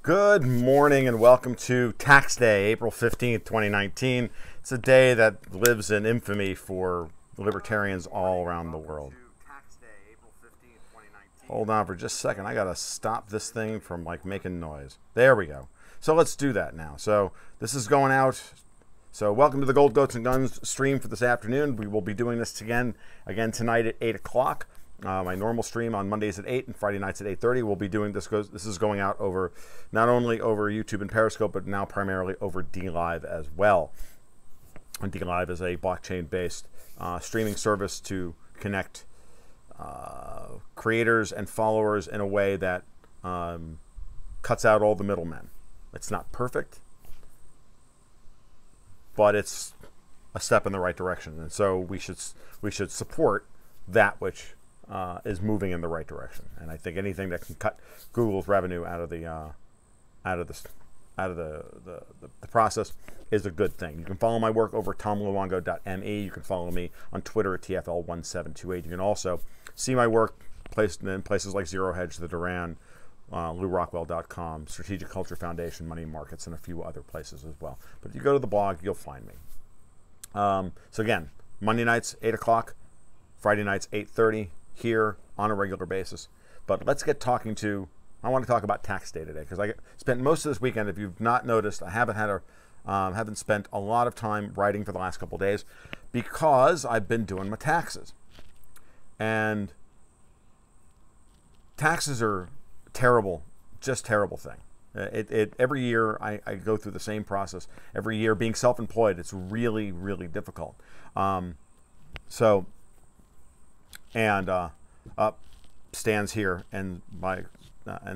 Good morning and welcome to Tax Day, April 15th, 2019. It's a day that lives in infamy for libertarians all around the world. Hold on for just a second. I got to stop this thing from making noise. There we go. So let's do that now. So this is going out. So welcome to the Gold, Goats, and Guns stream for this afternoon. We will be doing this again tonight at 8 o'clock. My normal stream on Mondays at 8 and Friday nights at 8:30. We'll be doing this. This is going out over not only over YouTube and Periscope, but now primarily over DLive as well. And DLive is a blockchain-based streaming service to connect creators and followers in a way that cuts out all the middlemen. It's not perfect, but it's a step in the right direction, and so we should support that which is moving in the right direction. And I think anything that can cut Google's revenue out of the process is a good thing. You can follow my work over at tomluongo.me. You can follow me on Twitter at TFL1728. You can also see my work placed in places like Zero Hedge, The Duran, LouRockwell.com, Strategic Culture Foundation, Money Markets, and a few other places as well. But if you go to the blog, you'll find me. So again, Monday nights, 8 o'clock, Friday nights, 8:30, here on a regular basis. But let's get talking to, I want to talk about tax day today, because I spent most of this weekend, if you've not noticed, I haven't spent a lot of time writing for the last couple of days because I've been doing my taxes. And taxes are terrible, just terrible thing. Every year I go through the same process. Every year, being self-employed, it's really, really difficult. Stan's here, and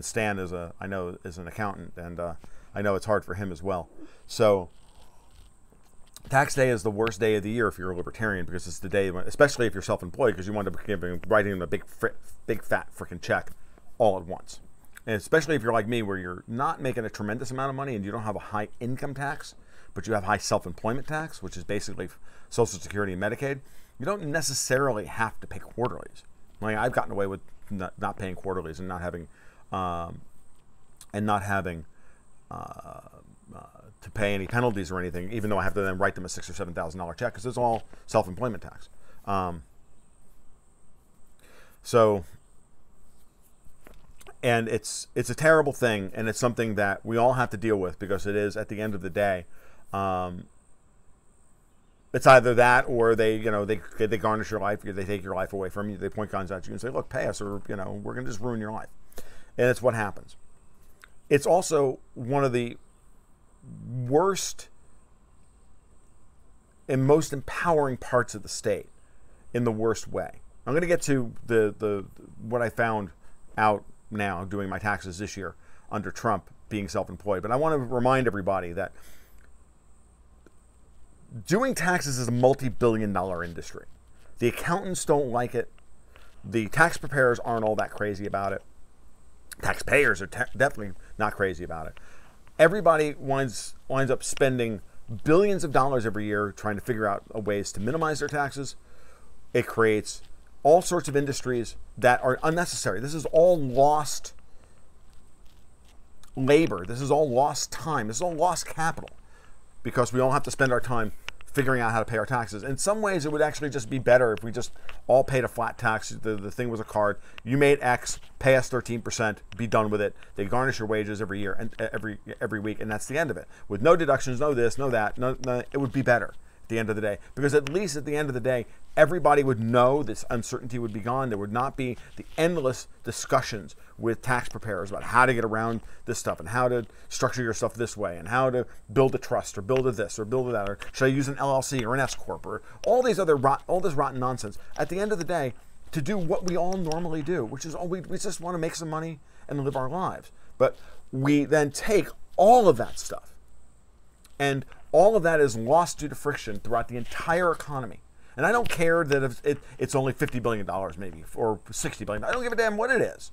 Stan is an accountant, and I know it's hard for him as well. So tax day is the worst day of the year if you're a libertarian, because it's the day, especially if you're self-employed, because you want to be writing them a big fat freaking check all at once. And especially if you're like me, where you're not making a tremendous amount of money and you don't have a high income tax, but you have high self-employment tax, which is basically Social Security and Medicaid. You don't necessarily have to pay quarterlies. I've gotten away with not paying quarterlies and not having to pay any penalties or anything, even though I have to then write them a $6,000 or $7,000 check, because it's all self-employment tax. And it's a terrible thing, and it's something that we all have to deal with, because it is, at the end of the day, it's either that, or they garnish your life, they take your life away from you, they point guns at you and say, look, pay us, or we're going to just ruin your life. And it's what happens. It's also one of the worst and most empowering parts of the state in the worst way. I'm going to get to what I found out now doing my taxes this year under Trump being self-employed, but I want to remind everybody that doing taxes is a multi-billion-dollar industry. The accountants don't like it. The tax preparers aren't all that crazy about it. Taxpayers are definitely not crazy about it. Everybody winds up spending billions of dollars every year trying to figure out ways to minimize their taxes. It creates all sorts of industries that are unnecessary. This is all lost labor. This is all lost time. This is all lost capital, because we all have to spend our time figuring out how to pay our taxes. In some ways, it would actually just be better if we just all paid a flat tax. The thing was a card. You made X, pay us 13%, be done with it. They garnish your wages every year and every week, and that's the end of it. With no deductions, no this, no that, no, it would be better at the end of the day. Because at least at the end of the day, everybody would know this uncertainty would be gone. There would not be the endless discussions with tax preparers about how to get around this stuff and how to structure your stuff this way and how to build a trust or build a this or build a that, or should I use an LLC or an S corp or all these other all this rotten nonsense. At the end of the day, to do what we all normally do, which is we just want to make some money and live our lives. But we then take all of that stuff, and all of that is lost due to friction throughout the entire economy. And I don't care that it's only $50 billion maybe, or $60 billion. I don't give a damn what it is.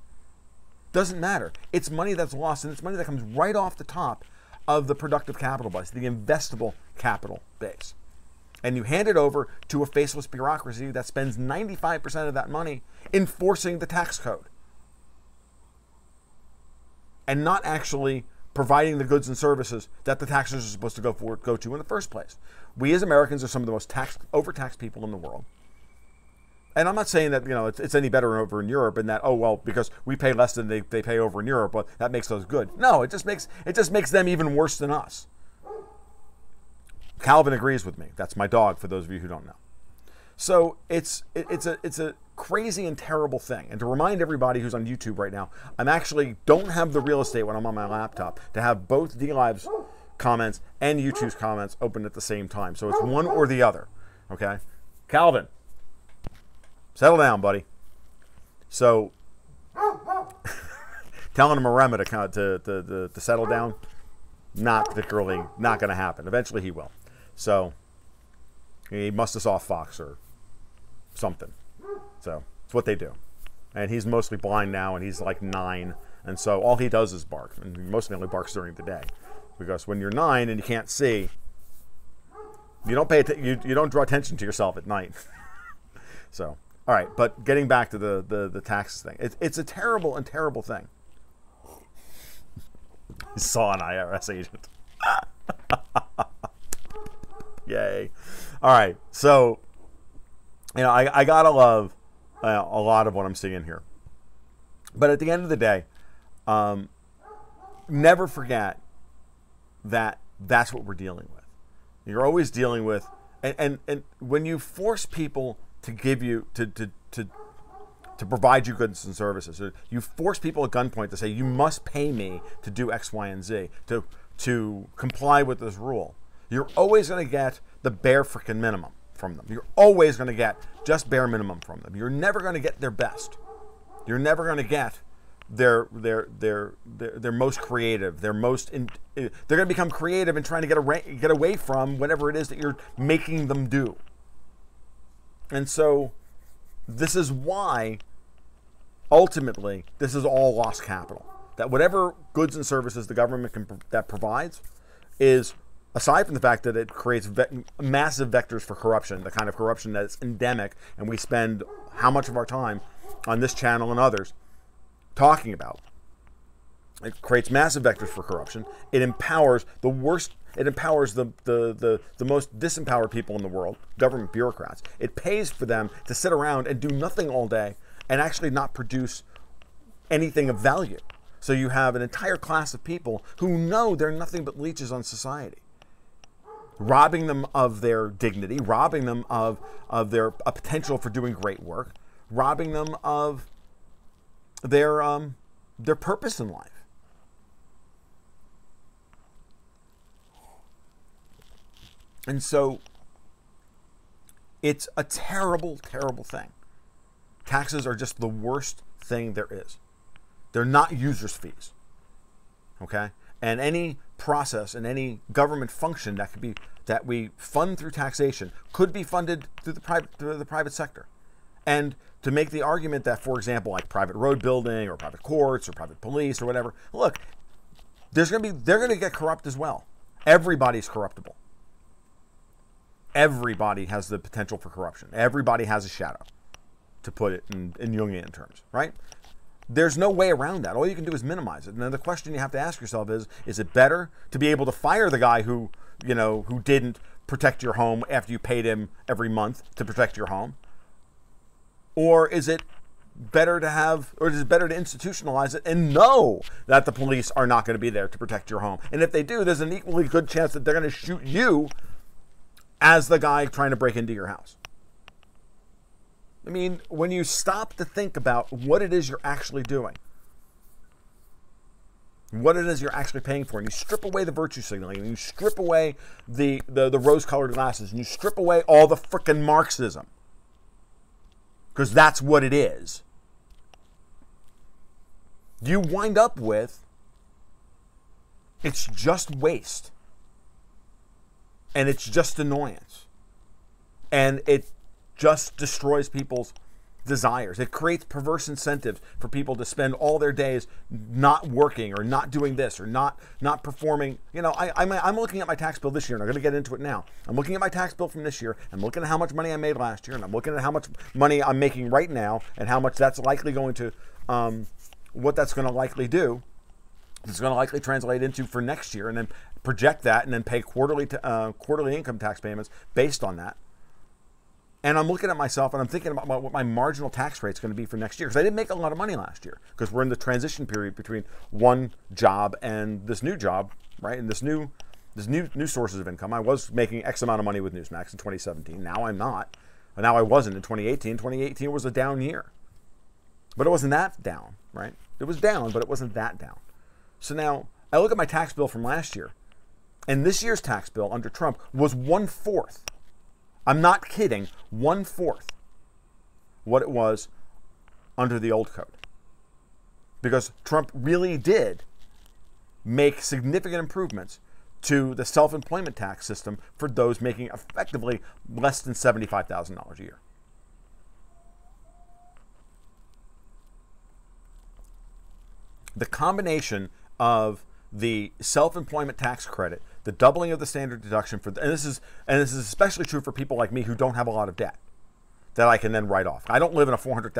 Doesn't matter. It's money that's lost, and it's money that comes right off the top of the productive capital base, the investable capital base. And you hand it over to a faceless bureaucracy that spends 95% of that money enforcing the tax code and not actually providing the goods and services that the taxes are supposed to go to in the first place. We as Americans are some of the most overtaxed people in the world. And I'm not saying that, you know, it's any better over in Europe, and that, oh well, because we pay less than they pay over in Europe, but that makes us good. No, it just makes them even worse than us. Calvin agrees with me. That's my dog, for those of you who don't know. So it's a crazy and terrible thing. And to remind everybody who's on YouTube right now, I'm actually don't have the real estate when I'm on my laptop to have both DLive's comments and YouTube's comments open at the same time. So it's one or the other. Okay, Calvin, settle down, buddy. So telling him a remedy to settle down, not going to happen. Eventually he will. So he must have saw a fox or something. So it's what they do. And he's mostly blind now, and he's like 9. And so all he does is bark. And he mostly only barks during the day. Because when you're 9 and you can't see, you don't draw attention to yourself at night. So, all right. But getting back to the taxes thing. It's a terrible and terrible thing. He saw an IRS agent. Yay. All right. So, you know, I got to love a lot of what I'm seeing here. But at the end of the day, never forget that that's what we're dealing with. You're always dealing with, and when you force people to give you, to provide you goods and services, you force people at gunpoint to say, you must pay me to do X, Y, and Z, to comply with this rule. You're always going to get the bare freaking minimum from them. You're always going to get just bare minimum from them. You're never going to get their best. You're never going to get their most creative. They're going to become creative in trying to get away from whatever it is that you're making them do. And so this is why ultimately this is all lost capital. That whatever goods and services the government that provides is, aside from the fact that it creates massive vectors for corruption, the kind of corruption that is endemic, and we spend how much of our time on this channel and others talking about. It creates massive vectors for corruption. It empowers the worst. It empowers the most disempowered people in the world, government bureaucrats. It pays for them to sit around and do nothing all day and actually not produce anything of value. So you have an entire class of people who know they're nothing but leeches on society, robbing them of their dignity, robbing them of their potential for doing great work, robbing them of their purpose in life. And so it's a terrible, terrible thing. Taxes are just the worst thing there is. They're not users' fees. Okay? And any process and any government function that we fund through taxation could be funded through the private sector. And to make the argument that, for example, like private road building or private courts or private police or whatever, look, they're going to get corrupt as well. Everybody's corruptible. Everybody has the potential for corruption. Everybody has a shadow, to put it in Jungian terms, right? There's no way around that. All you can do is minimize it. And then the question you have to ask yourself is it better to be able to fire the guy who didn't protect your home after you paid him every month to protect your home? Or is it better to institutionalize it and know that the police are not going to be there to protect your home? And if they do, there's an equally good chance that they're going to shoot you as the guy trying to break into your house. I mean, when you stop to think about what it is you're actually doing, what it is you're actually paying for, and you strip away the virtue signaling, and you strip away the rose-colored glasses, and you strip away all the frickin' Marxism, because that's what it is, you wind up with, it's just waste. And it's just annoyance. And it just destroys people's desires. It creates perverse incentives for people to spend all their days not working or not doing this or not performing. You know, I'm looking at my tax bill this year, and I'm going to get into it now. I'm looking at my tax bill from this year. I'm looking at how much money I made last year, and I'm looking at how much money I'm making right now and how much that's likely going to, what that's going to likely do. it's going to likely translate into for next year, and then project that, and then pay quarterly income tax payments based on that. And I'm looking at myself, and I'm thinking about what my marginal tax rate is going to be for next year, because I didn't make a lot of money last year, because we're in the transition period between one job and this new job, right? And this new sources of income. I was making X amount of money with Newsmax in 2017. Now I'm not. And now I wasn't in 2018. 2018 was a down year. But it wasn't that down, right? It was down, but it wasn't that down. So now I look at my tax bill from last year, and this year's tax bill under Trump was 1/4. I'm not kidding, 1/4 what it was under the old code. Because Trump really did make significant improvements to the self-employment tax system for those making effectively less than $75,000 a year. The combination of the self-employment tax credit, the doubling of the standard deduction for, and this is especially true for people like me who don't have a lot of debt that I can then write off. I don't live in a $400,000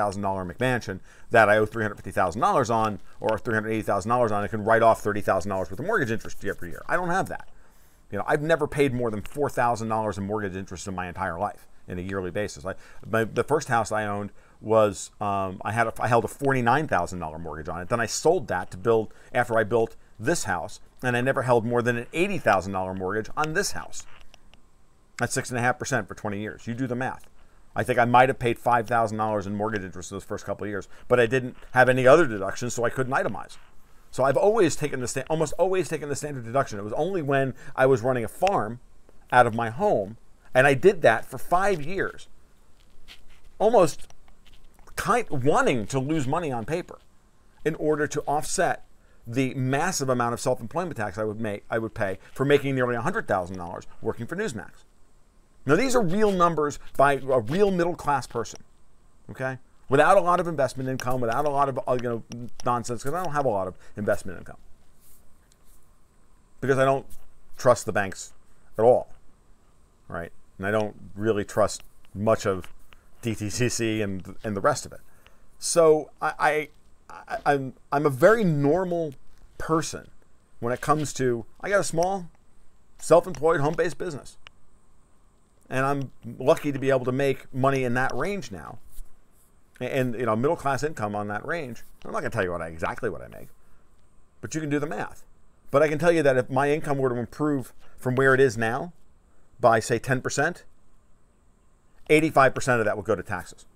McMansion that I owe $350,000 on or $380,000 on. I can write off $30,000 worth of mortgage interest every year. I don't have that. You know, I've never paid more than $4,000 in mortgage interest in my entire life in a yearly basis. The first house I owned was I held a $49,000 mortgage on it. Then I sold that to build after I built this house, and I never held more than an $80,000 mortgage on this house. That's 6.5% for 20 years. You do the math. I think I might have paid $5,000 in mortgage interest those first couple of years, but I didn't have any other deductions, so I couldn't itemize. So I've always taken almost always taken the standard deduction. It was only when I was running a farm out of my home, and I did that for 5 years, almost wanting to lose money on paper in order to offset the massive amount of self-employment tax I would pay for making nearly $100,000 working for Newsmax. Now, these are real numbers by a real middle-class person, okay? Without a lot of investment income, without a lot of nonsense, because I don't have a lot of investment income. Because I don't trust the banks at all, right? And I don't really trust much of DTCC and the rest of it. So I'm a very normal person when it comes to, I got a small, self-employed, home-based business. And I'm lucky to be able to make money in that range now. And you know, middle-class income on that range. I'm not going to tell you exactly what I make, but you can do the math. But I can tell you that if my income were to improve from where it is now by, say, 10%, 85% of that would go to taxes.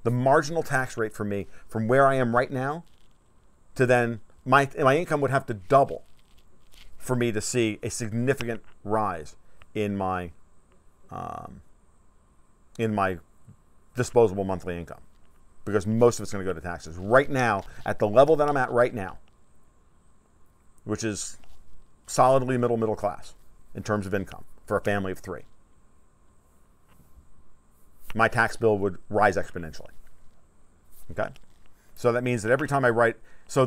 The marginal tax rate for me from where I am right now to then, my income would have to double for me to see a significant rise in my disposable monthly income, because most of it's going to go to taxes. Right now, at the level that I'm at right now, which is solidly middle class in terms of income for a family of 3, my tax bill would rise exponentially. Okay? So that means that every time I write, so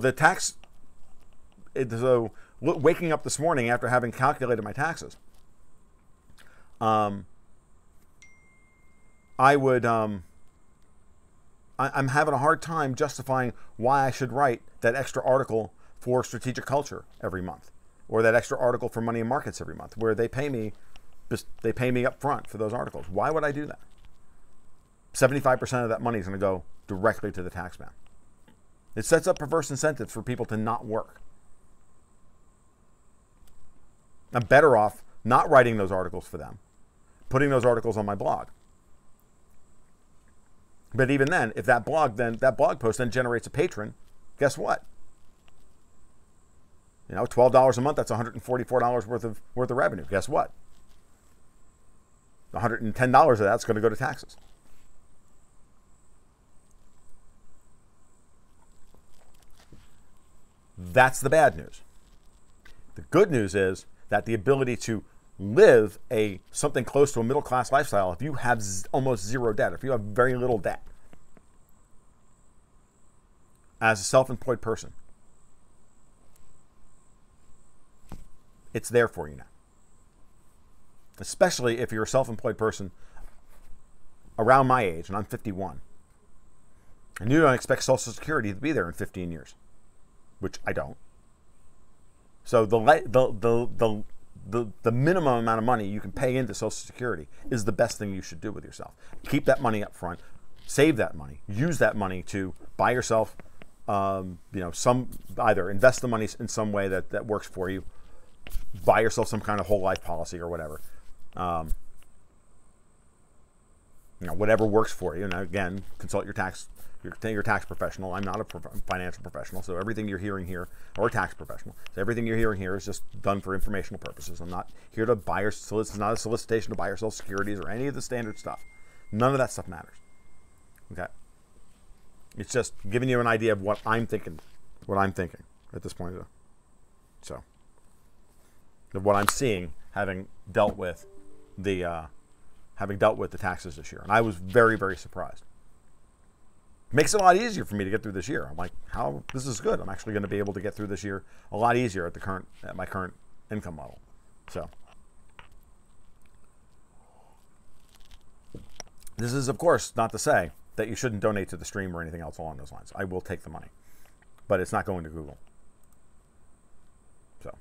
waking up this morning after having calculated my taxes, I'm having a hard time justifying why I should write that extra article for Strategic Culture every month, or that extra article for Money and Markets every month, where they pay me up front for those articles. Why would I do that? 75% of that money is going to go directly to the tax man. It sets up perverse incentives for people to not work. I'm better off not writing those articles for them, putting those articles on my blog. But even then, if that blog post then generates a patron, guess what? You know, $12 a month, that's $144 worth of revenue. Guess what? $110 of that's going to go to taxes. That's the bad news. The good news is that the ability to live something close to a middle-class lifestyle, if you have almost zero debt, if you have very little debt, as a self-employed person, it's there for you now. Especially if you're a self-employed person around my age, and I'm 51, and you don't expect Social Security to be there in 15 years, which I don't. So the minimum amount of money you can pay into Social Security is the best thing you should do with yourself. Keep that money up front, save that money, use that money to buy yourself, either invest the money in some way that works for you, buy yourself some kind of whole life policy or whatever. Whatever works for you. And again, consult your tax professional. I'm not a financial professional, so everything you're hearing here, or a tax professional, so everything you're hearing here is just done for informational purposes. I'm not here to buy it's not a solicitation to buy your Social Securities or any of the standard stuff. None of that stuff matters. Okay? It's just giving you an idea of what I'm thinking at this point. So, of what I'm seeing, having dealt with the taxes this year, and I was very, very surprised. Makes it a lot easier for me to get through this year. I'm like, this is good. I'm actually going to be able to get through this year a lot easier at my current income model. So, this is, of course, not to say that you shouldn't donate to the stream or anything else along those lines. I will take the money, but it's not going to Google. So,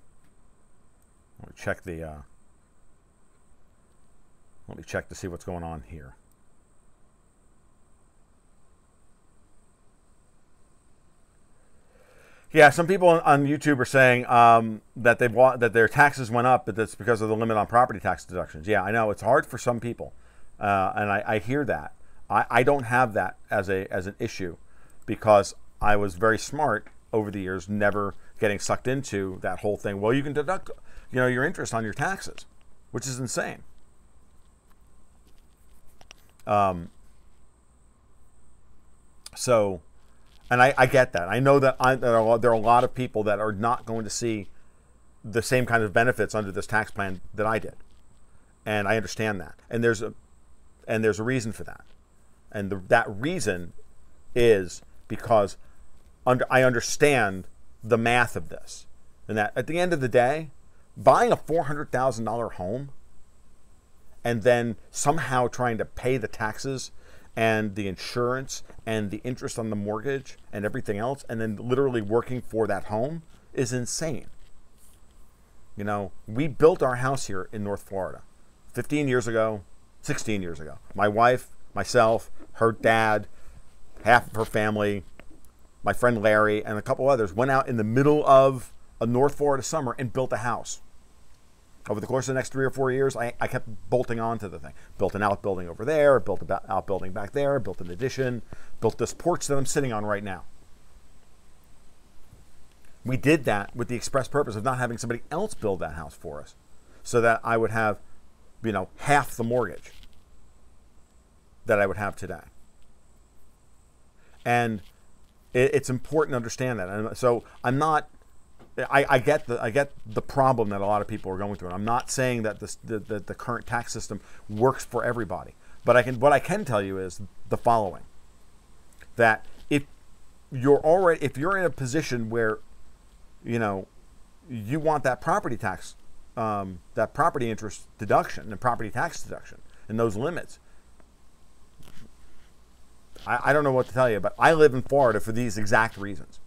let me check to see what's going on here. Yeah, some people on YouTube are saying that their taxes went up, but that's because of the limit on property tax deductions. Yeah, I know it's hard for some people, and I hear that. I don't have that as an issue because I was very smart over the years, never getting sucked into that whole thing. Well, you can deduct, your interest on your taxes, which is insane. So. And I get that. I know that there are a lot of people that are not going to see the same kind of benefits under this tax plan that I did, and I understand that. And there's a reason for that, and that reason is because I understand the math of this, and that at the end of the day, buying a $400,000 home and then somehow trying to pay the taxes and the insurance and the interest on the mortgage and everything else, and then literally working for that home is insane. We built our house here in North Florida 16 years ago. My wife, myself, her dad, half of her family, my friend Larry, and a couple others went out in the middle of a North Florida summer and built a house. Over the course of the next 3 or 4 years, I kept bolting onto the thing. Built an outbuilding over there, built an outbuilding back there, built an addition, built this porch that I'm sitting on right now. We did that with the express purpose of not having somebody else build that house for us, so that I would have, half the mortgage that I would have today. And it's important to understand that. And so I'm not. I get the problem that a lot of people are going through. And I'm not saying that the current tax system works for everybody, but what I can tell you is the following: that if you're in a position where you want that property tax, that property interest deduction and property tax deduction and those limits, I don't know what to tell you, but I live in Florida for these exact reasons.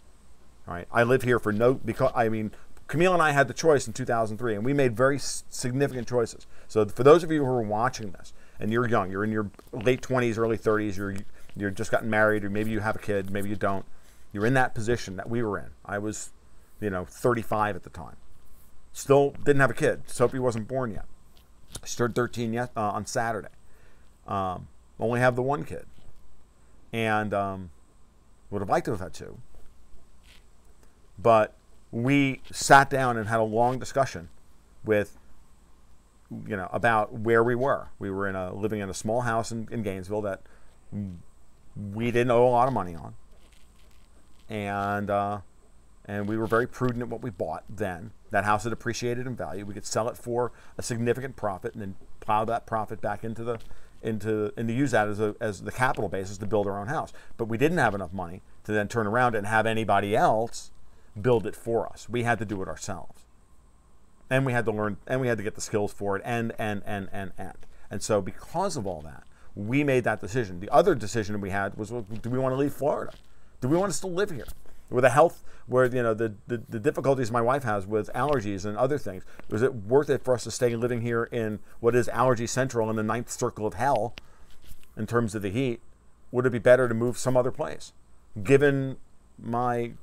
All right, I live here Camille and I had the choice in 2003, and we made very significant choices. So for those of you who are watching this, and you're young, you're in your late 20s, early 30s, you're just gotten married, or maybe you have a kid, maybe you don't. You're in that position that we were in. I was, 35 at the time. Still didn't have a kid. Sophie wasn't born yet. She turned 13 on Saturday. Only have the one kid, and would have liked to have had two. But we sat down and had a long discussion with, about where we were. We were living in a small house in Gainesville that we didn't owe a lot of money on, and we were very prudent at what we bought then. That house had appreciated in value. We could sell it for a significant profit and then plow that profit back into use that as the capital basis to build our own house. But we didn't have enough money to then turn around and have anybody else build it for us. We had to do it ourselves, and we had to learn, and we had to get the skills for it, and so because of all that, we made that decision. The other decision we had was, well, do we want to leave Florida? Do we want to still live here? with a health, where the difficulties my wife has with allergies and other things. Was it worth it for us to stay living here in what is allergy central in the 9th circle of hell in terms of the heat? Would it be better to move some other place? Given my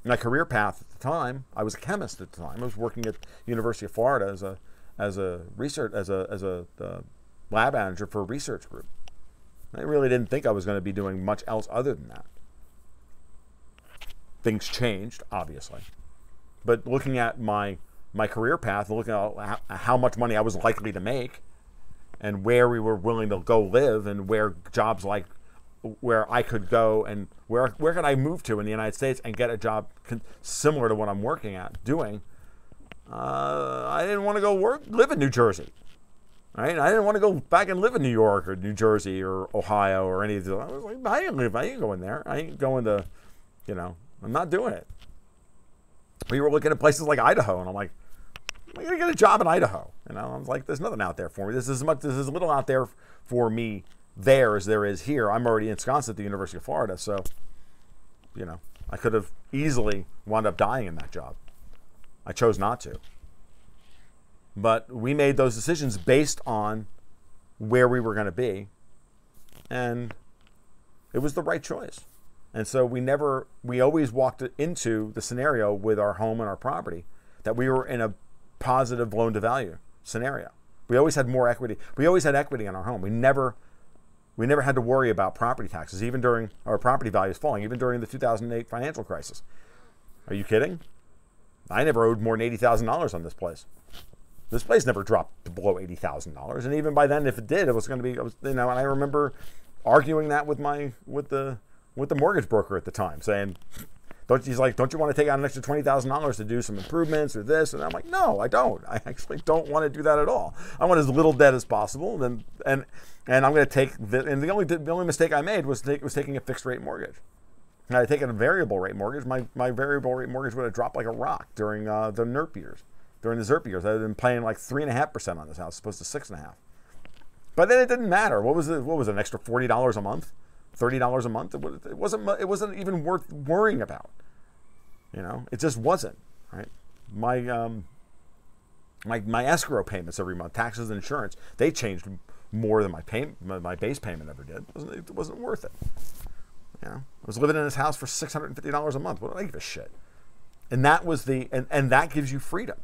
my career path at the time, I was a chemist at the time. I was working at University of Florida as a lab manager for a research group. I really didn't think I was going to be doing much else other than that. Things changed, obviously, but looking at my career path, looking at how much money I was likely to make, and where we were willing to go live, and where jobs like where I could go, and where could I move to in the United States and get a job similar to what I'm working at doing. I didn't want to go live in New Jersey. Right? I didn't want to go back and live in New York or New Jersey or Ohio or any of these. I was like, I ain't going there. I ain't going to, I'm not doing it. We were looking at places like Idaho, and I'm like, I'm going to get a job in Idaho. I was like, there's nothing out there for me. There's as little out there for me there as there is here. I'm already ensconced at the University of Florida, so, I could have easily wound up dying in that job. I chose not to. But we made those decisions based on where we were going to be, and it was the right choice. And so we always walked into the scenario with our home and our property that we were in a positive loan to value scenario. We always had more equity. We always had equity in our home. We never had to worry about property taxes, even during our property values falling, even during the 2008 financial crisis. Are you kidding? I never owed more than $80,000 on this place. This place never dropped to below $80,000, and even by then, if it did, it was going to be. And I remember arguing that with the mortgage broker at the time, saying, "Don't you want to take out an extra $20,000 to do some improvements or this?" And I'm like, "No, I don't. I actually don't want to do that at all. I want as little debt as possible, and I'm going to take and the only mistake I made was taking a fixed rate mortgage. Had I taken a variable rate mortgage, my variable rate mortgage would have dropped like a rock during the NERP years." During the ZERP years, I had been paying like 3.5% on this house, opposed to 6.5%. But then it didn't matter. What was it? What was it, an extra $40 a month, $30 a month? It wasn't even worth worrying about. It just wasn't. Right? My escrow payments every month, taxes and insurance, they changed more than my base payment ever did. It wasn't worth it. I was living in this house for $650 a month. What do I give a shit? And that was and that gives you freedom.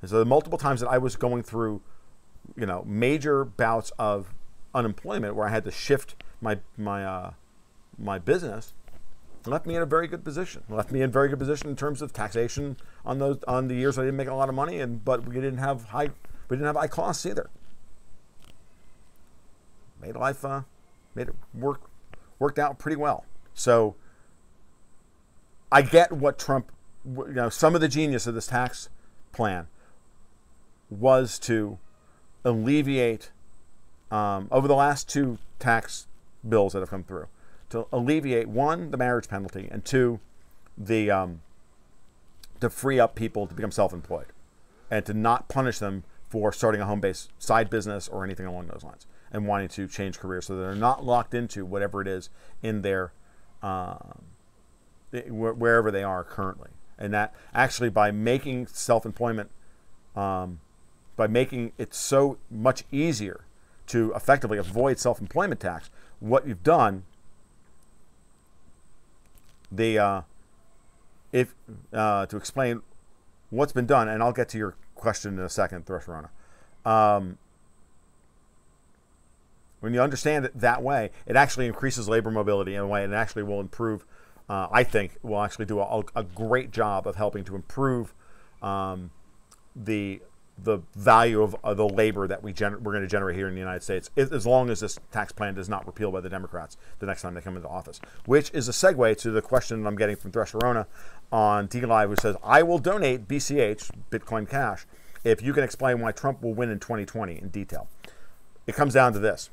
And so the multiple times that I was going through, major bouts of unemployment where I had to shift my business, left me in a very good position. Left me in a very good position in terms of taxation on the years I didn't make a lot of money, but we didn't have high costs either. Made it worked out pretty well. So I get what Trump, some of the genius of this tax plan was to alleviate, over the last 2 tax bills that have come through, to alleviate, 1, the marriage penalty, and 2, to free up people to become self-employed and to not punish them for starting a home-based side business or anything along those lines and wanting to change careers, so that they're not locked into whatever it is in their wherever they are currently. And that actually, by making self-employment, by making it so much easier to effectively avoid self-employment tax, what you've done, to explain what's been done, and I'll get to your question in a second, Thresherona. When you understand it that way, it actually increases labor mobility in a way, and it actually will improve. I think will actually do a great job of helping to improve the value of the labor that we're going to generate here in the United States, as long as this tax plan does not repeal by the Democrats the next time they come into office. Which is a segue to the question that I'm getting from Thresherona on DLive, who says, "I will donate BCH, Bitcoin Cash, if you can explain why Trump will win in 2020 in detail." It comes down to this.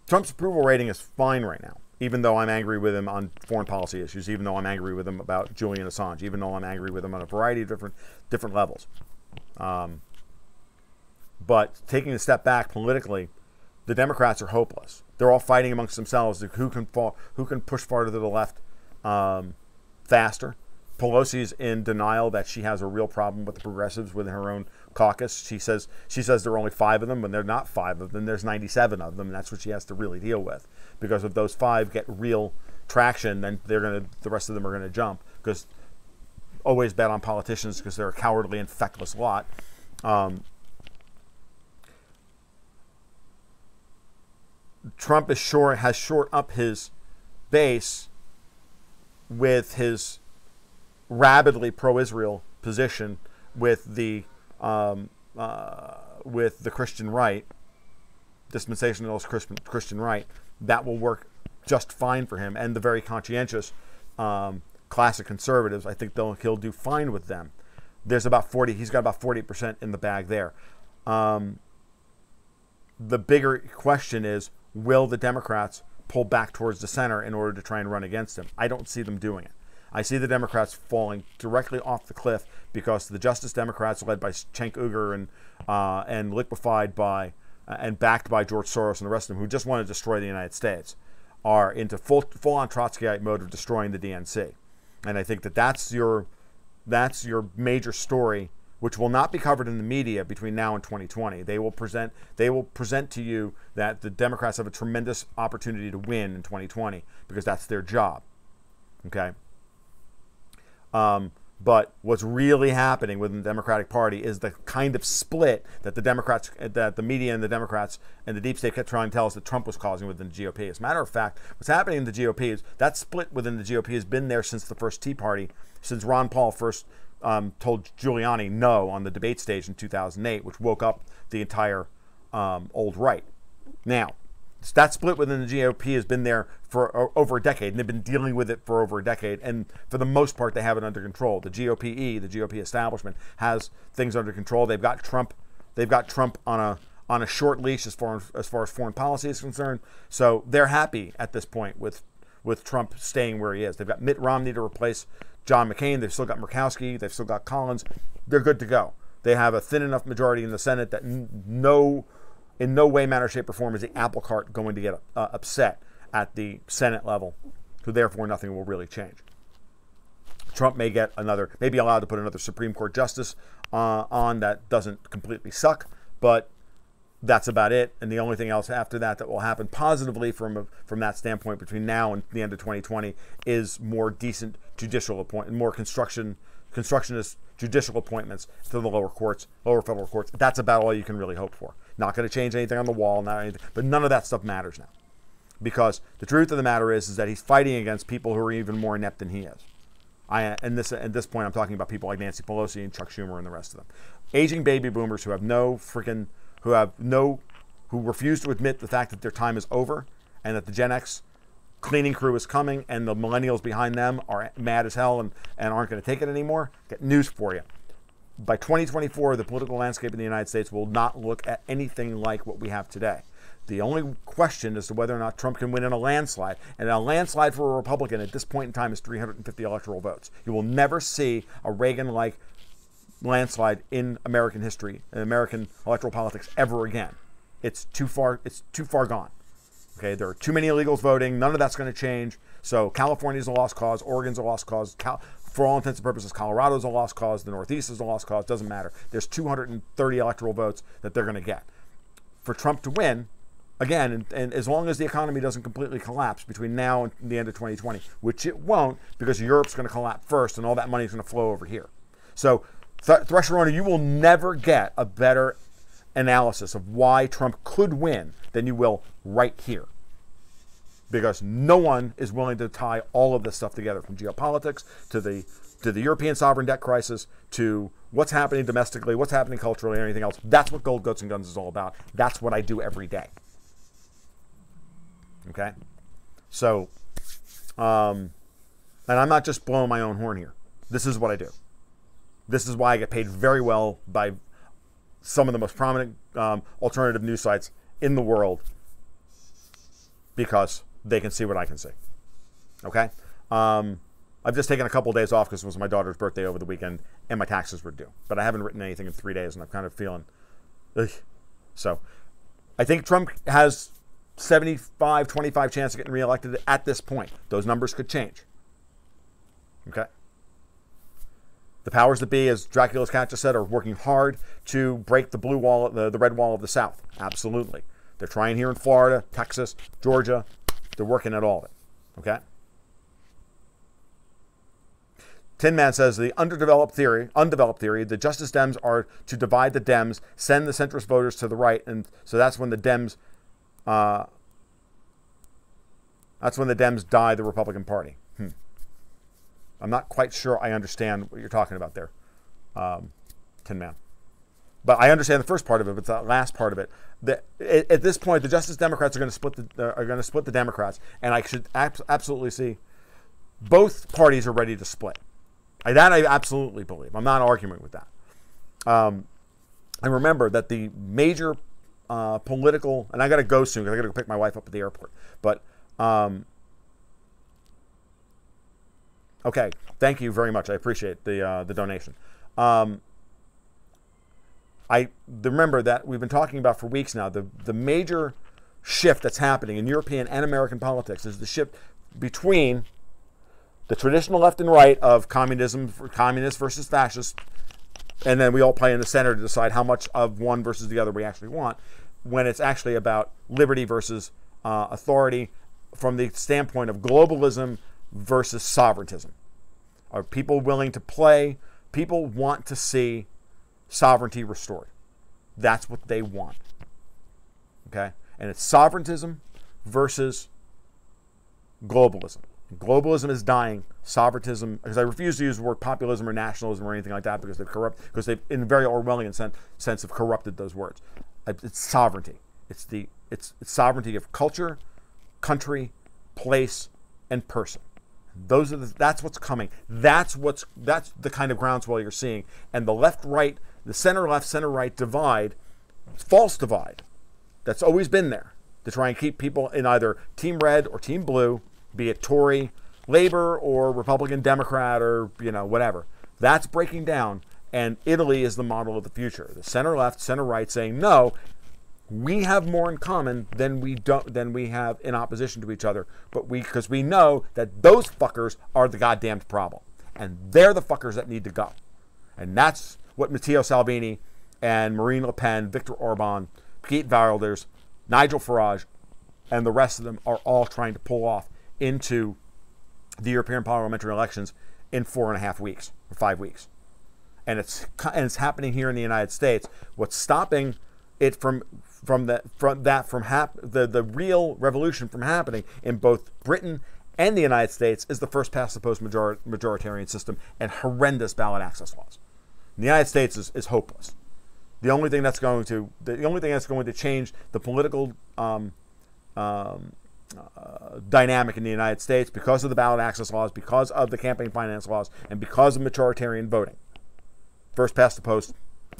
Trump's approval rating is fine right now, even though I'm angry with him on foreign policy issues, even though I'm angry with him about Julian Assange, even though I'm angry with him on a variety of different levels. But taking a step back politically, the Democrats are hopeless. They're all fighting amongst themselves who can push farther to the left faster. Pelosi's in denial that she has a real problem with the progressives within her own caucus. She says there are only 5 of them, when there are not 5 of them. There's 97 of them, and that's what she has to really deal with. Because if those 5 get real traction, then the rest of them are gonna jump. Because always bet on politicians because they're a cowardly and feckless lot. Trump has short up his base with his rabidly pro-Israel position with the Christian right, dispensationalist Christian right. That will work just fine for him, and the very conscientious classic conservatives. I think he'll do fine with them. There's about 40. He's got about 40% in the bag there. The bigger question is, will the Democrats pull back towards the center in order to try and run against him? I don't see them doing it. I see the Democrats falling directly off the cliff because the Justice Democrats, led by Cenk Uygur and liquefied by and backed by George Soros and the rest of them, who just want to destroy the United States, are into full-on Trotskyite mode of destroying the DNC. And I think that's your major story, which will not be covered in the media between now and 2020. They will present to you that the Democrats have a tremendous opportunity to win in 2020 because that's their job. Okay. But what's really happening within the Democratic Party is the kind of split that the media and the Democrats and the deep state kept trying to tell us that Trump was causing within the GOP. As a matter of fact, what's happening in the GOP is that split within the GOP has been there since the first Tea Party, since Ron Paul first told Giuliani no on the debate stage in 2008, which woke up the entire old right. Now, that split within the GOP has been there for over a decade, and they've been dealing with it for over a decade, and for the most part, they have it under control. The GOP establishment, has things under control. They've got Trump on a short leash as far as foreign policy is concerned. So they're happy at this point with Trump staying where he is. They've got Mitt Romney to replace John McCain. They've still got Murkowski. They've still got Collins. They're good to go. They have a thin enough majority in the Senate that in no way, manner, shape, or form is the apple cart going to get upset at the Senate level, so therefore nothing will really change. Trump may be allowed to put another Supreme Court justice on that doesn't completely suck, but that's about it. And the only thing else after that will happen positively from that standpoint between now and the end of 2020 is more decent judicial appointment, more constructionist judicial appointments to the lower federal courts. That's about all you can really hope for. Not going to change anything on the wall, not anything, but none of that stuff matters now. Because the truth of the matter is that he's fighting against people who are even more inept than he is. At this point, I'm talking about people like Nancy Pelosi and Chuck Schumer and the rest of them. Aging baby boomers who refuse to admit the fact that their time is over and that the Gen X cleaning crew is coming and the millennials behind them are mad as hell and aren't going to take it anymore. Got news for you. By 2024, the political landscape in the United States will not look at anything like what we have today. The only question is to whether or not Trump can win in a landslide. And a landslide for a Republican at this point in time is 350 electoral votes. You will never see a Reagan-like landslide in American history, in American electoral politics ever again. It's too far gone. Okay, there are too many illegals voting. None of that's going to change. So California's a lost cause. Oregon's a lost cause. For all intents and purposes, Colorado's a lost cause. The Northeast is a lost cause. Doesn't matter. There's 230 electoral votes that they're going to get. For Trump to win, again, and as long as the economy doesn't completely collapse between now and the end of 2020, which it won't, because Europe's going to collapse first and all that money is going to flow over here. So, Thresher owner, you will never get a better analysis of why Trump could win than you will right here. Because no one is willing to tie all of this stuff together, from geopolitics to the European sovereign debt crisis to what's happening domestically, what's happening culturally, and anything else. That's what Gold, Goats, and Guns is all about. That's what I do every day. Okay? So, and I'm not just blowing my own horn here. This is what I do. This is why I get paid very well by some of the most prominent alternative news sites in the world, because they can see what I can see. Okay? I've just taken a couple of days off because it was my daughter's birthday over the weekend and my taxes were due. But I haven't written anything in 3 days and I'm kind of feeling, So I think Trump has 75-25 chance of getting reelected at this point. Those numbers could change. Okay? The powers that be, as Dracula's cat just said, are working hard to break the blue wall, the red wall of the South. Absolutely. They're trying here in Florida, Texas, Georgia. They're working at all of it. Okay? Tin Man says the undeveloped theory, the Justice Dems are to divide the Dems, send the centrist voters to the right, and so that's when the Dems die the Republican Party. I'm not quite sure I understand what you're talking about there, Tin Man. But I understand the first part of it, but the last part of it. At this point, the Justice Democrats are going to split the Democrats, and I should absolutely see both parties are ready to split. That I absolutely believe. I'm not arguing with that. And remember that the major political, and I got to go soon because I got to go pick my wife up at the airport. But okay, thank you very much. I appreciate the donation. I remember that we've been talking about for weeks now. The major shift that's happening in European and American politics is the shift between the traditional left and right of communism, communist versus fascist, and then we all play in the center to decide how much of one versus the other we actually want, when it's actually about liberty versus authority from the standpoint of globalism versus sovereigntism. Are people willing to play? People want to see sovereignty restored. That's what they want. Okay? And it's sovereigntism versus globalism. Globalism is dying. Sovereigntism, because I refuse to use the word populism or nationalism or anything like that because they've in a very Orwellian sense have corrupted those words. It's sovereignty. It's sovereignty of culture, country, place, and person. That's what's coming. That's the kind of groundswell you're seeing. And the left-right, the center-left, center-right divide, false divide, that's always been there to try and keep people in either Team Red or Team Blue, be it Tory, Labor, or Republican, Democrat, or whatever. That's breaking down, and Italy is the model of the future. The center-left, center-right saying, no, we have more in common than we have in opposition to each other, because we know that those fuckers are the goddamned problem, and they're the fuckers that need to go. And that's what Matteo Salvini and Marine Le Pen, Viktor Orban, Pete Wilders, Nigel Farage, and the rest of them are all trying to pull off into the European parliamentary elections in 4.5 weeks or 5 weeks, and it's happening here in the United States. What's stopping it from the real revolution from happening in both Britain and the United States is the first past the post majoritarian system and horrendous ballot access laws. The United States is hopeless. The only thing that's going to change the political dynamic in the United States, because of the ballot access laws, because of the campaign finance laws, and because of majoritarian voting, first past the post,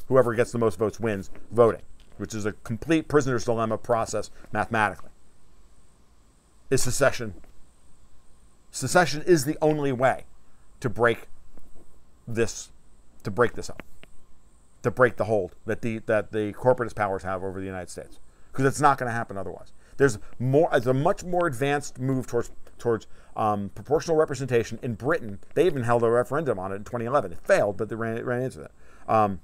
whoever gets the most votes wins voting, which is a complete prisoner's dilemma process mathematically, is secession. Secession is the only way to break this up, to break the hold that the corporatist powers have over the United States, because it's not going to happen otherwise. There's a much more advanced move towards proportional representation in Britain. They even held a referendum on it in 2011. It failed, but they ran into that.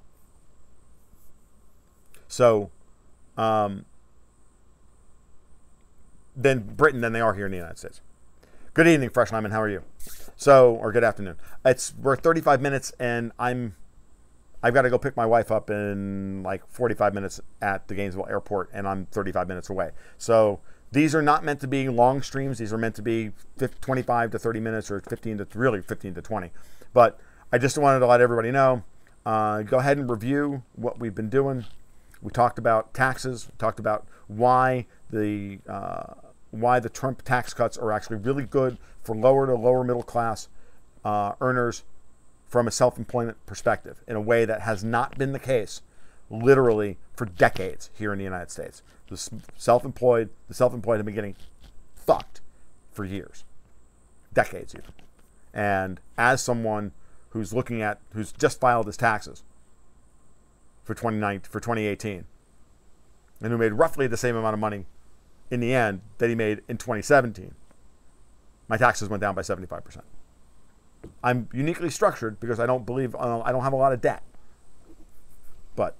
Then Britain than they are here in the United States. Good evening, Fresh Lemon. How are you? Or good afternoon. We're 35 minutes, and I've got to go pick my wife up in like 45 minutes at the Gainesville airport, and I'm 35 minutes away. So these are not meant to be long streams. These are meant to be 25 to 30 minutes, or 15 to 20. But I just wanted to let everybody know, go ahead and review what we've been doing. We talked about taxes. We talked about why the Trump tax cuts are actually really good for lower to lower middle class earners from a self-employment perspective in a way that has not been the case literally for decades here in the United States. The self-employed have been getting fucked for years, decades even. And as someone who's just filed his taxes for 2018, and who made roughly the same amount of money in the end that he made in 2017, my taxes went down by 75%. I'm uniquely structured because I don't have a lot of debt. But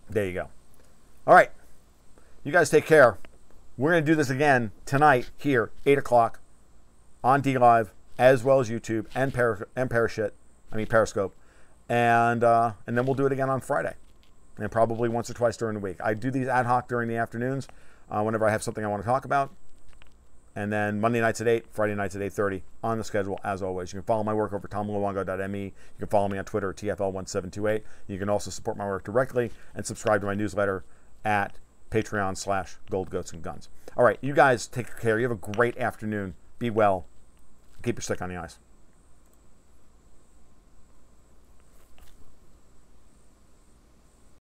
there you go. All right. You guys take care. We're going to do this again tonight here, 8 o'clock on DLive, as well as YouTube and Periscope. And then we'll do it again on Friday. And probably once or twice during the week. I do these ad hoc during the afternoons whenever I have something I want to talk about. And then Monday nights at 8, Friday nights at 8:30 on the schedule, as always. You can follow my work over tomluongo.me. You can follow me on Twitter at TFL1728. You can also support my work directly and subscribe to my newsletter at Patreon/GoldGoatsAndGuns. All right, you guys take care. You have a great afternoon. Be well. Keep your stick on the ice.